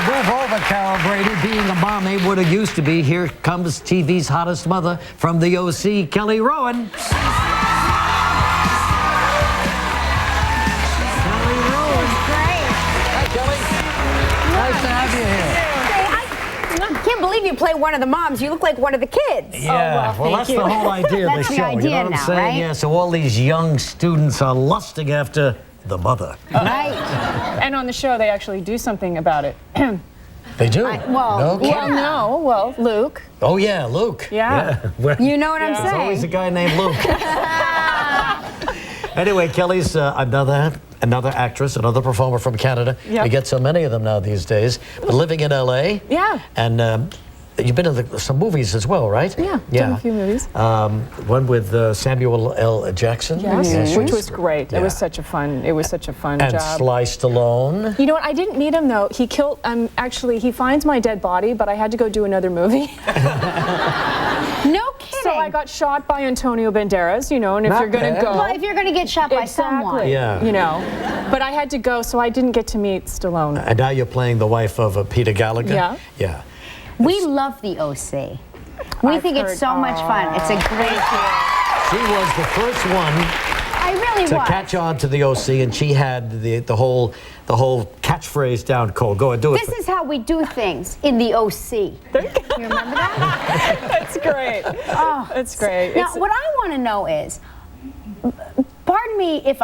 move over, Carol Brady. Being a mom ain't what it used to be. Here comes TV's hottest mother from the OC, Kelly Rowan. Kelly Rowan. Great. Hi, Kelly. Nice to have you here. I can't believe you play one of the moms. You look like one of the kids. Yeah, well, that's the whole idea of the That's the show. idea You know what now, I'm saying? right? Yeah, so all these young students are lusting after the mother. Right. And on the show, they actually do something about it. They do? Well, Well, Luke. Oh, yeah, Luke. Yeah. Well, You know what I'm there's always a saying? guy named Luke. Anyway, Kelly's another actress, another performer from Canada. Yep. We get so many of them now these days. But living in L.A. Yeah. And you've been in some movies as well, right? Yeah, done a few movies. One with Samuel L. Jackson. Yes, which she's was great. Yeah. It was such a fun And job. Sly Stallone. You know what? I didn't meet him though. He killed. Actually, he finds my dead body, but I had to go do another movie. No kidding. So I got shot by Antonio Banderas. You know, and if Not you're gonna bad. go, Well, if you're going to get shot by someone. Yeah. You know, but I had to go, so I didn't get to meet Stallone. And now you're playing the wife of Peter Gallagher. Yeah. Yeah. We love the OC. We think it's so much fun. It's a great show. She was the first one I really to was. catch on to the OC, and she had the whole catchphrase down cold. Go and do it. This is how we do things in the OC. You remember that? That's great. Oh, That's great. Now, what I want to know is, pardon me if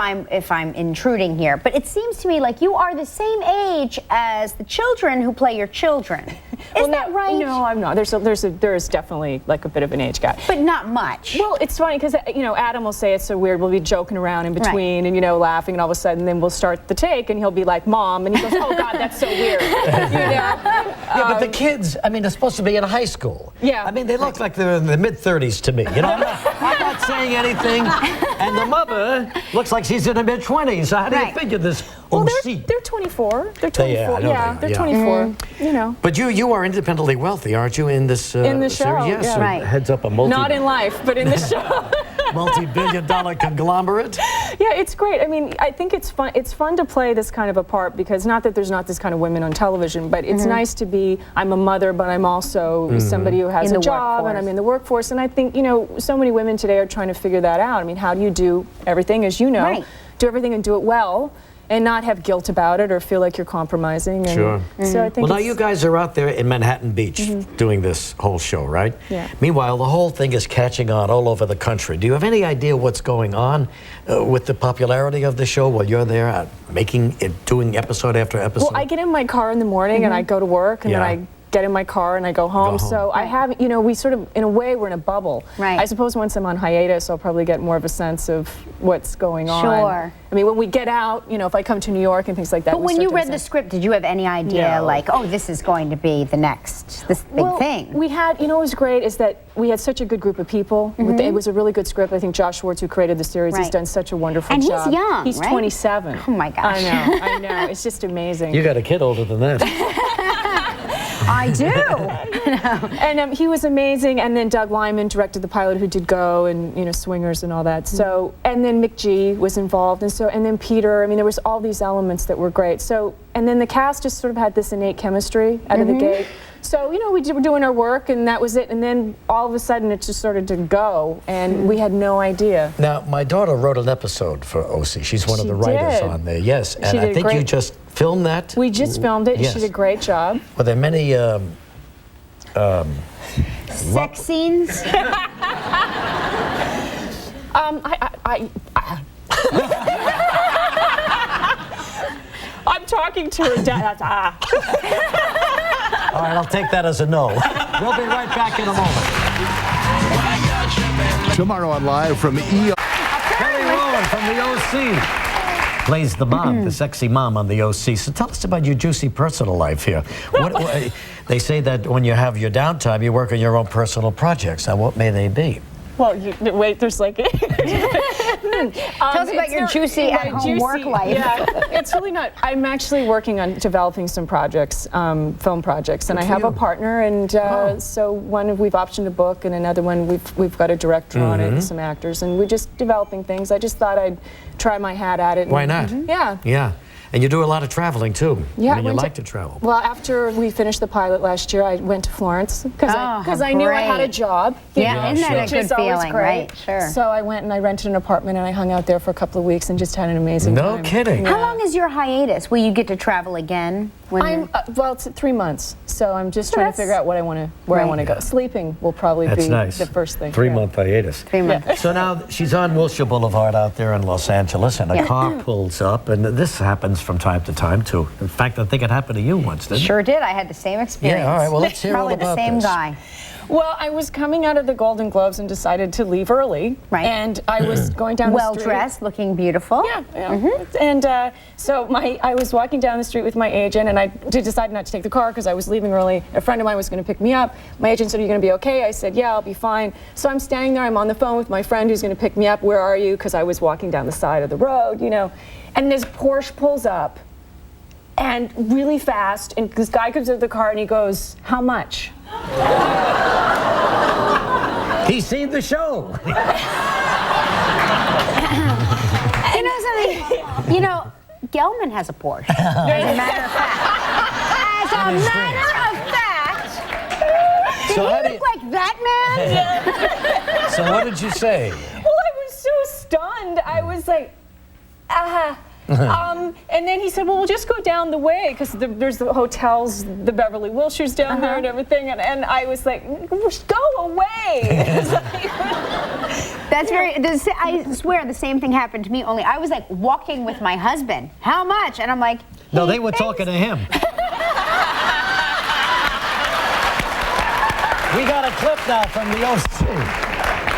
I'm intruding here, but it seems to me like you are the same age as the children who play your children. Is that right? No, I'm not. There's definitely like a bit of an age gap. But not much. Well, it's funny because Adam will say it's so weird. We'll be joking around in between and laughing, and all of a sudden then we'll start the take, and he'll be like, "Mom," and he goes, "Oh God, that's so weird." Yeah, but the kids, I mean, they're supposed to be in high school. Yeah. I mean, they look like they're in the mid-30s to me. You know, I'm not saying anything. And the mother looks like she's in her mid-20s. So how do you figure this Well, OC? they're 24. They're 24. I know They're yeah. 24. You know. But you are independently wealthy, aren't you, in this In the show, series? Yes, yeah. so Right. heads up a Not in life, but in the show. multi-billion-dollar conglomerate. Yeah, it's great. I mean, I think it's fun. It's fun to play this kind of a part because not that there's not this kind of women on television, but it's nice to be. I'm a mother, but I'm also somebody who has In a the job, workforce. and I'm in the workforce. And I think so many women today are trying to figure that out. I mean, how do you do everything, as you know, Right. do everything and do it well, and not have guilt about it or feel like you're compromising? And Sure. So I think. Well, now you guys are out there in Manhattan Beach doing this whole show, right? Yeah. Meanwhile, the whole thing is catching on all over the country. Do you have any idea what's going on with the popularity of the show while you're there doing episode after episode? Well, I get in my car in the morning and I go to work, and then I get in my car and I go home. So I have, we sort of, in a way, we're in a bubble. Right. I suppose once I'm on hiatus, I'll probably get more of a sense of what's going on. Sure. I mean, when we get out, if I come to New York and things like that. But when you read the script, did you have any idea, No. like, oh, this is going to be this big thing? We had, what was great is that we had such a good group of people. It was a really good script. I think Josh Schwartz, who created the series, has Right. done such a wonderful And job. he's young, He's right? 27. Oh my gosh. I know. It's just amazing. You got a kid older than that. I do. And he was amazing. And then Doug Lyman directed the pilot, who did Go and Swingers and all that. So and then McG was involved, and then Peter. I mean, there was all these elements that were great. So and then the cast just sort of had this innate chemistry out of the gate. So we were doing our work, and that was it. And then all of a sudden, it just started to go, and we had no idea. Now, my daughter wrote an episode for OC. She's one of the writers on there. Yes, and She I did think you great. just filmed that. We just filmed it, and Yes. she did a great job. Were there many? Sex scenes? I'm talking to her dad. All right, I'll take that as a no. We'll be right back in a moment. Tomorrow on Live from EO. Kelly Rowan from the OC plays the mom, the sexy mom on the OC. So tell us about your juicy personal life here. They say that when you have your downtime, you work on your own personal projects. Now, what may they be? Well, wait, there's like... Tell us about your juicy at-home work life. Yeah, it's really not. I'm actually working on developing some projects, film projects, and I have a partner, and so one we've optioned a book, and another one we've got a director on it, and some actors, and we're just developing things. I just thought I'd try my hat at it. Why not? Yeah. Yeah. And you do a lot of traveling, too. Yeah, I mean, you went like to travel. Well, after we finished the pilot last year, I went to Florence because I knew I had a great. job. Yeah, isn't that a good feeling, right? Sure. So I went and I rented an apartment and I hung out there for a couple of weeks and just had an amazing time. No kidding. How long is your hiatus? Will you get to travel again? When Well, it's 3 months, so I'm just trying to figure out what I want to, where I want to go. Sleeping will probably That's be nice. the first thing. 3-month hiatus. 3 months. So now she's on Wilshire Boulevard out there in Los Angeles, and a car pulls up, and this happens from time to time, too. In fact, I think it happened to you once, didn't it? Sure did. I had the same experience. Yeah, all right. Well, let's hear all Probably about the same this. guy. Well, I was coming out of the Golden Globes and decided to leave early. Right. And I was going down the street. Well dressed, looking beautiful. Yeah. And so I was walking down the street with my agent, and I decided not to take the car because I was leaving early. A friend of mine was going to pick me up. My agent said, "Are you going to be okay?" I said, "Yeah, I'll be fine." So I'm standing there. I'm on the phone with my friend who's going to pick me up. "Where are you?" Because I was walking down the side of the road, you know. And this Porsche pulls up, and really fast. And this guy comes out of the car, and he goes, "How much?" He's seen the show. You know something? You know, Gelman has a Porsche. As a matter of fact. As a matter of fact. So how Did do he look like that man? So what did you say? Well, I was so stunned. I was like, and then he said, "Well, we'll just go down the way because there's the hotels, the Beverly Wilshires down there and everything." And I was like, "Go away." That's very, I swear the same thing happened to me, only I was like walking with my husband. "How much?" And I'm like, No, they were talking to him. We got a clip now from the OC.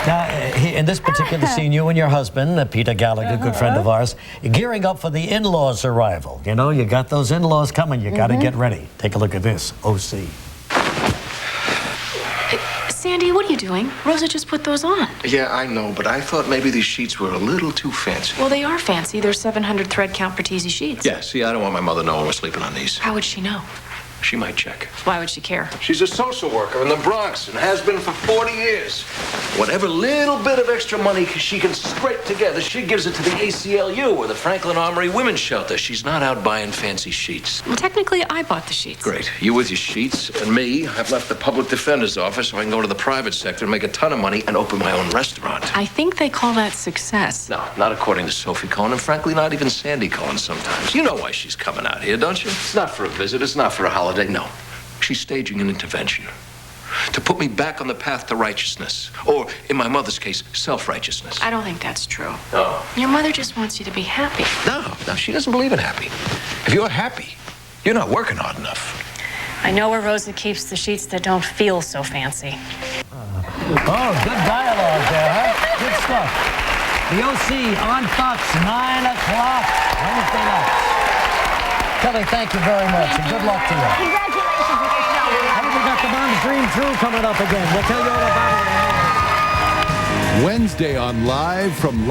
Now, in this particular scene, you and your husband, Peter Gallagher, good friend of ours, you're gearing up for the in-laws' arrival. You know, you got those in-laws coming. You got to get ready. Take a look at this, OC. Sandy, what are you doing? Rosa just put those on. Yeah, I know, but I thought maybe these sheets were a little too fancy. Well, they are fancy. They're 700 thread count Bertizzi sheets. Yeah, see, I don't want my mother knowing we're sleeping on these. How would she know? She might check. Why would she care? She's a social worker in the Bronx and has been for 40 years. Whatever little bit of extra money she can scrape together, she gives it to the ACLU or the Franklin Armory Women's Shelter. She's not out buying fancy sheets. Well, technically, I bought the sheets. Great. You with your sheets, and me, I've left the public defender's office so I can go to the private sector and make a ton of money and open my own restaurant. I think they call that success. No, not according to Sophie Cohen, and frankly, not even Sandy Cohen sometimes. You know why she's coming out here, don't you? It's not for a visit. It's not for a holiday. No. She's staging an intervention to put me back on the path to righteousness, or in my mother's case, self-righteousness. I don't think that's true. No. Your mother just wants you to be happy. No, she doesn't believe in happy. If you're happy, you're not working hard enough. I know where Rosa keeps the sheets that don't feel so fancy. Oh, good dialogue there, huh? Good stuff. The OC on Fox, 9 o'clock Wednesday night. Kelly, thank you very much, and good luck to you. Congratulations with your show. And we got the Mom's Dream True coming up again. We'll tell you all about it. Wednesday on Live from